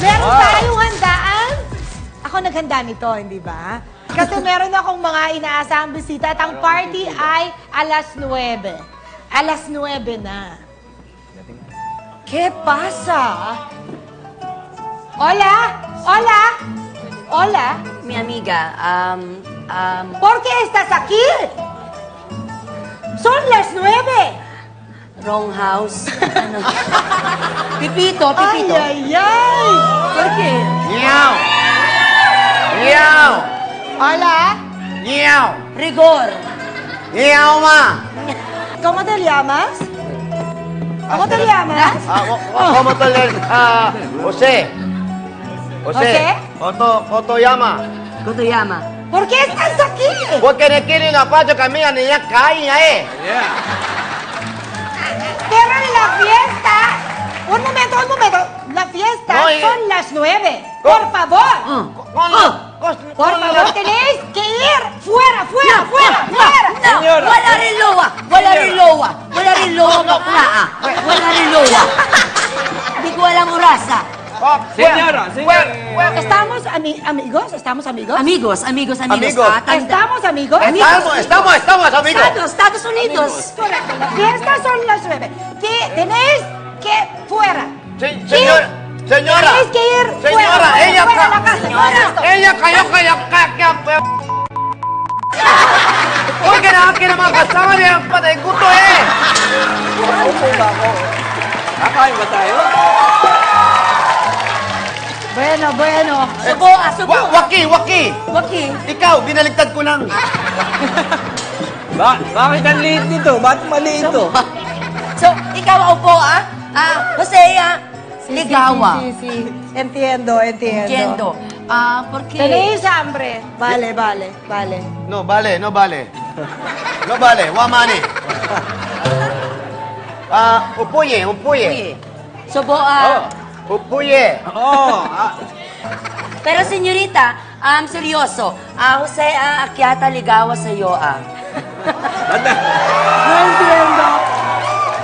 Meron tayong handaan. Ako naghanda nito, hindi ba? Kasi meron akong mga inaasahang bisita at ang party ay alas 9. Alas 9 na. ¿Qué pasa? Hola? Hola? Hola? Mi amiga, ¿Por qué estás aquí? Son las 9. wrong house. Ano? Pipito, Pipito. Ay, ay, ay. ¿Por qué? Miau! Miau! Hola? Miau! Rigor. Miau, ma! ¿Cómo te llamas? ¿Cómo te llamas? ¿Cómo te lees? José. José? Otoyama. Kotoyama. ¿Por qué estás aquí? Porque no quiere una pacho camina ni ya caña, Pero en la fiesta... Un momento. La fiesta No, son las 9. Por favor. Por favor, tenéis que ir fuera. Señora. Wala rin lowa. Wala rin lowa, bakla. Wala rin lowa. Hindi ko alam orasa. Señora. ¿Estamos amigos? ¿Estamos amigos? Amigos. Amigos. ¿Estamos amigos? Estamos amigos. Estados Unidos. Correcto. La fiesta son las 9. Tenéis que fuera. Señora. Tenéis que ir Señora, fuera. ella Fuera de la casa. Ella cayó. Porque nada que naman kasama niya ang patay gusto Kakain ba tayo? Bueno. Subo. Waki! Waki. Ikaw, binaligtad ko lang. Bakit ang liit nito? Bakit maliit ito? So, ikaw upo, Jose, ligawa. Sí. Entiendo. Entiendo. Porque... ¿Tenéis hambre? Vale. No vale. No vale, wamani. Upuye. Subo, Upuye. Pero senyorita, seryoso. Jose, akyata ligawa sa'yo,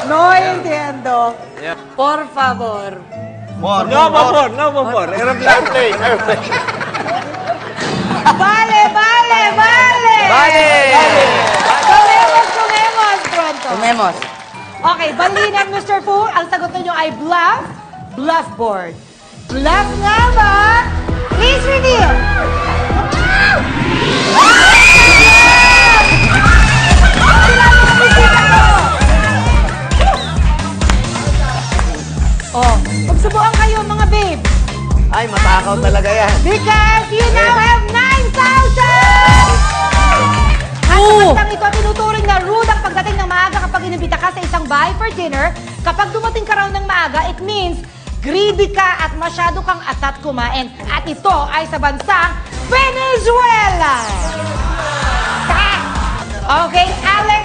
No entiendo. Por favor. No, por favor. Airplane. Vale. Comemos pronto. Comemos. Okay, balinan, Mr. Fu. Ang sagot ninyo ay bluff board. Bluff nga ba? Please reveal. Magsubukan kayo, mga babe. Ay, matakaw talaga yan. Because you now have 9,000! At kapag ito, tinuturing na rude ang pagdating ng maaga kapag inibita ka sa isang bahay for dinner. Kapag dumating ka raw ng maaga, it means greedy ka at masyado kang atat kumain. At ito ay sa bansang Venezuela! Okay, Alex